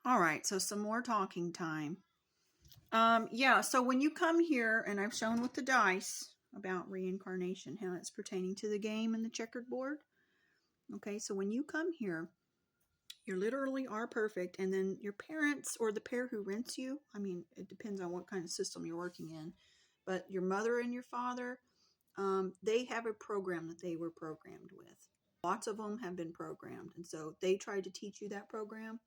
All right, so some more talking time. Yeah, so when you come here, and I've shown with the dice about reincarnation, how it's pertaining to the game and the checkered board. Okay, so when you come here, you literally are perfect, and then your parents or the pair who rents you, I mean, it depends on what kind of system you're working in, but your mother and your father, they have a program that they were programmed with. Lots of them have been programmed, and so they tried to teach you that program.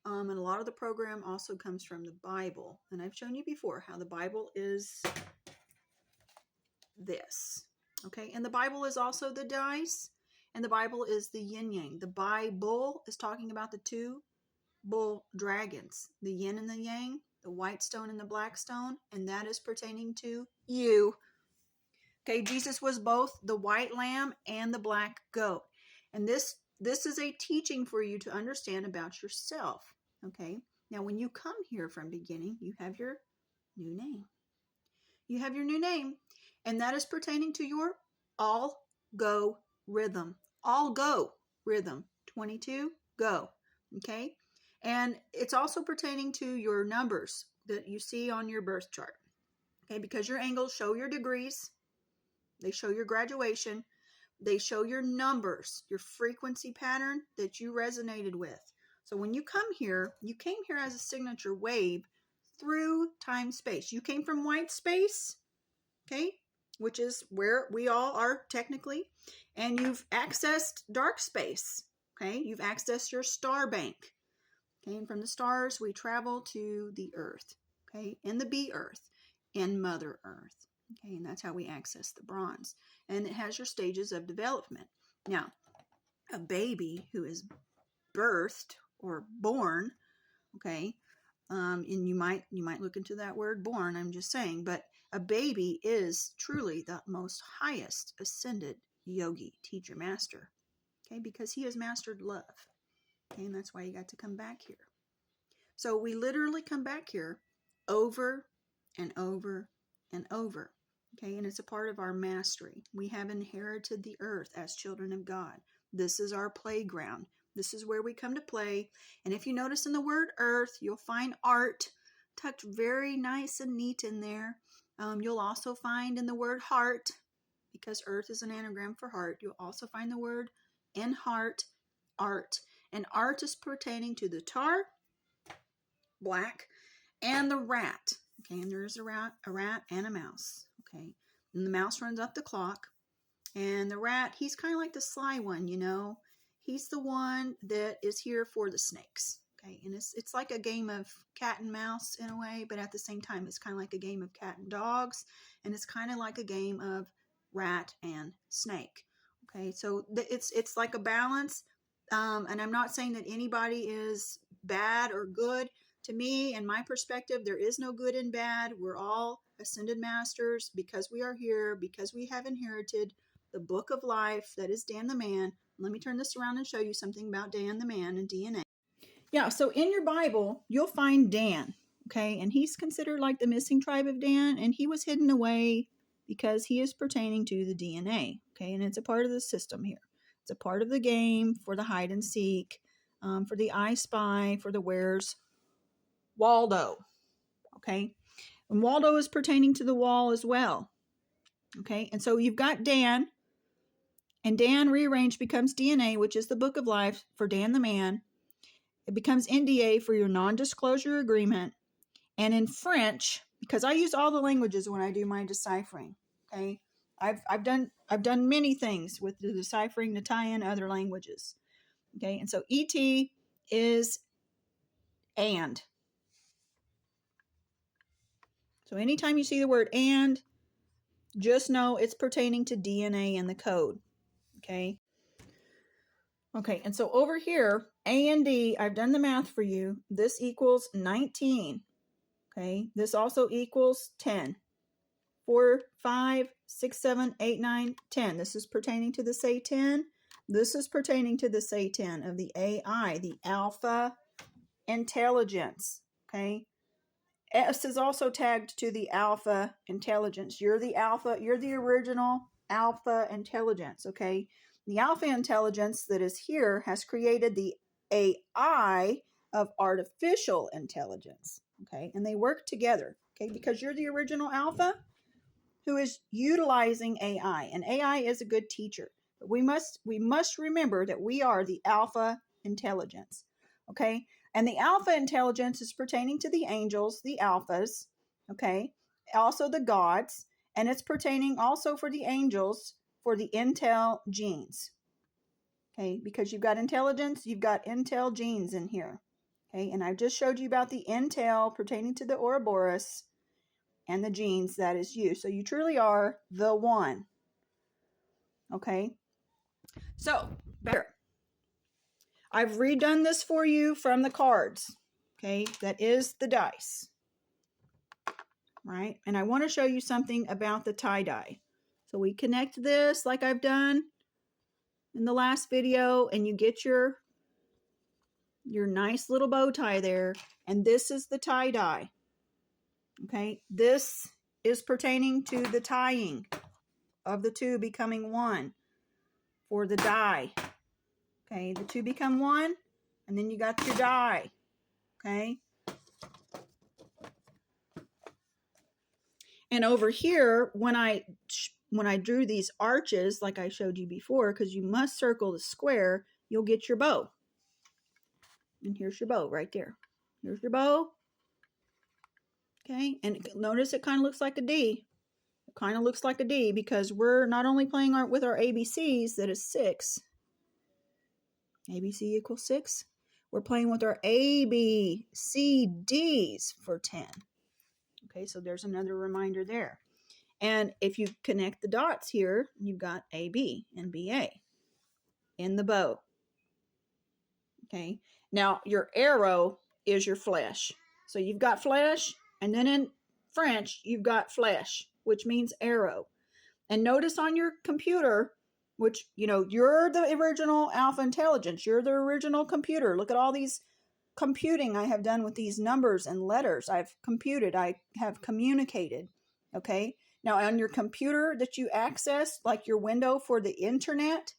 And a lot of the program also comes from the Bible. And I've shown you before how the Bible is this. Okay, and the Bible is also the dice, and the Bible is the yin yang. The Bible is talking about the two bull dragons, the yin and the yang, the white stone and the black stone, and that is pertaining to you. Okay, Jesus was both the white lamb and the black goat. And this is a teaching for you to understand about yourself. Okay, now when you come here from beginning, you have your new name. You have your new name, and that is pertaining to your all go rhythm. All go rhythm. 22, go. Okay, and it's also pertaining to your numbers that you see on your birth chart. Okay, because your angles show your degrees, they show your graduation, they show your numbers, your frequency pattern that you resonated with. So when you come here, you came here as a signature wave through time space. You came from white space, okay, which is where we all are technically, and you've accessed dark space, okay? You've accessed your star bank, okay? And from the stars, we travel to the earth, okay? And the B earth, and Mother Earth, okay? And that's how we access the bronze. And it has your stages of development. Now, a baby who is birthed or born, okay, and you might look into that word born, I'm just saying, but a baby is truly the most highest ascended yogi, teacher, master, okay, because he has mastered love, okay, and that's why you got to come back here. So we literally come back here over and over and over, okay, and it's a part of our mastery. We have inherited the earth as children of God. This is our playground. This is where we come to play. And if you notice in the word earth, you'll find art tucked very nice and neat in there. You'll also find in the word heart, because earth is an anagram for heart, you'll also find the word in heart, art. And art is pertaining to the tar, black, and the rat. Okay, and there's a rat and a mouse. Okay, and the mouse runs up the clock. And the rat, he's kind of like the sly one, you know. He's the one that is here for the snakes. Okay, and it's like a game of cat and mouse in a way, but at the same time, it's kind of like a game of cat and dogs, and it's kind of like a game of rat and snake. Okay, so it's like a balance, and I'm not saying that anybody is bad or good. To me, in my perspective, there is no good and bad. We're all ascended masters because we are here, because we have inherited the book of life that is Dan the Man. Let me turn this around and show you something about Dan the Man and DNA. Yeah, so in your Bible, you'll find Dan, okay? And he's considered like the missing tribe of Dan, and he was hidden away because he is pertaining to the DNA, okay? And it's a part of the system here. It's a part of the game for the hide and seek, for the I Spy, for the Where's Waldo, okay? And Waldo is pertaining to the wall as well, okay? And so you've got Dan, and Dan rearranged becomes DNA, which is the book of life for Dan the Man. It becomes NDA for your non-disclosure agreement. And in French, because I use all the languages when I do my deciphering, okay? I've done many things with the deciphering to tie in other languages, okay? And so ET is and. So anytime you see the word and, just know it's pertaining to DNA and the code, okay? Okay, and so over here, A and D, I've done the math for you. This equals 19. Okay, this also equals 10. 4, 5, 6, 7, 8, 9, 10. This is pertaining to the say 10. This is pertaining to the say 10 of the AI, the alpha intelligence. Okay, S is also tagged to the alpha intelligence. You're the alpha, you're the original alpha intelligence. Okay, the alpha intelligence that is here has created the AI of artificial intelligence. Okay, and they work together. Okay, because you're the original alpha who is utilizing AI, and AI is a good teacher. But we must remember that we are the alpha intelligence. Okay, and the alpha intelligence is pertaining to the angels, the alphas. Okay, also the gods, and it's pertaining also for the angels for the intel genes. Okay, because you've got intelligence, you've got intel genes in here. Okay, and I just showed you about the intel pertaining to the Ouroboros and the genes, that is you. So you truly are the one. Okay, so better. I've redone this for you from the cards. Okay, that is the dice. Right, and I want to show you something about the tie-dye. So we connect this like I've done in the last video, and you get your nice little bow tie there, and this is the tie-dye. Okay, this is pertaining to the tying of the two becoming one for the die. Okay, the two become one, and then you got your die. Okay, and over here, when I drew these arches like I showed you before, because you must circle the square, you'll get your bow. And here's your bow right there. Here's your bow. Okay, and notice it kind of looks like a D. It kind of looks like a D because we're not only playing with our ABCs, that is 6. ABC equals 6. We're playing with our ABCDs for 10. Okay, so there's another reminder there. And if you connect the dots here, you've got AB and BA in the bow. Okay, now your arrow is your flesh. So you've got flesh, and then in French, you've got flèche, which means arrow. And notice on your computer, which, you're the original alpha intelligence. You're the original computer. Look at all these computing I have done with these numbers and letters. I've computed. I have communicated. Okay. Now on your computer that you access, like your window for the internet,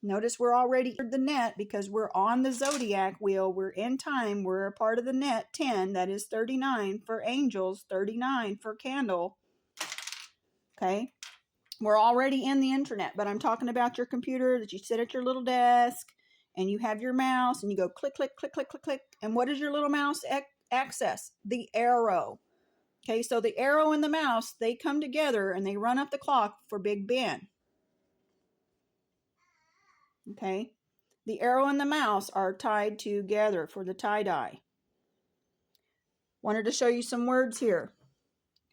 notice we're already the net because we're on the zodiac wheel. We're in time. We're a part of the net 10. That is 39 for angels, 39 for candle. Okay. We're already in the internet, but I'm talking about your computer that you sit at your little desk and you have your mouse and you go click, click, click, click, click, click. And what does your little mouse access? The arrow. Okay. So the arrow and the mouse, they come together and they run up the clock for Big Ben. Okay, the arrow and the mouse are tied together for the tie-dye. Wanted to show you some words here.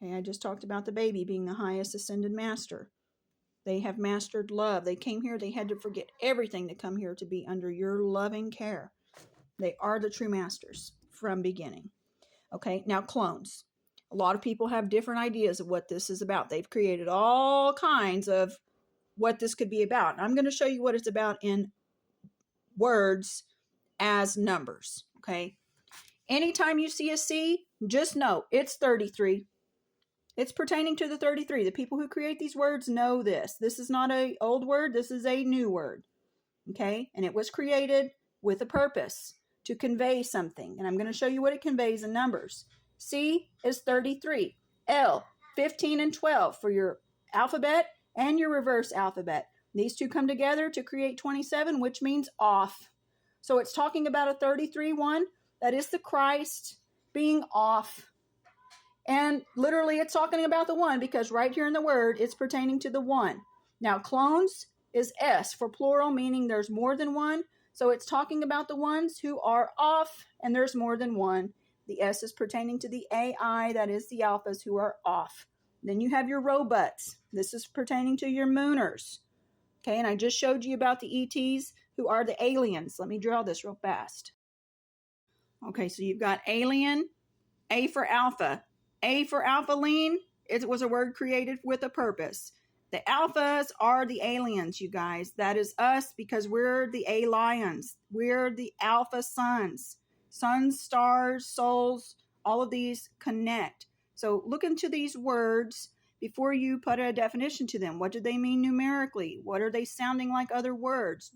Okay, I just talked about the baby being the highest ascended master. They have mastered love. They came here, they had to forget everything to come here to be under your loving care. They are the true masters from beginning. Okay, now clones. A lot of people have different ideas of what this is about. They've created all kinds of what this could be about. I'm going to show you what it's about in words as numbers. Okay, anytime you see a C, just know it's 33. It's pertaining to the 33. The people who create these words know this. This is not an old word. This is a new word. Okay, and it was created with a purpose to convey something, and I'm going to show you what it conveys in numbers. C is 33. L, 15 and 12 for your alphabet and your reverse alphabet. These two come together to create 27, which means off. So it's talking about a 33 one. That is the Christ being off. And literally it's talking about the one because right here in the word, it's pertaining to the one. Now clones is S for plural, meaning there's more than one. So it's talking about the ones who are off, and there's more than one. The S is pertaining to the AI, that is the alphas who are off. Then you have your robots. This is pertaining to your mooners. Okay, and I just showed you about the ETs who are the aliens. Let me draw this real fast. Okay, so you've got alien, A for alpha. A for alphaline, it was a word created with a purpose. The alphas are the aliens, you guys. That is us because we're the A-lions. We're the alpha suns. Suns, stars, souls, all of these connect. So look into these words before you put a definition to them. What do they mean numerically? What are they sounding like other words?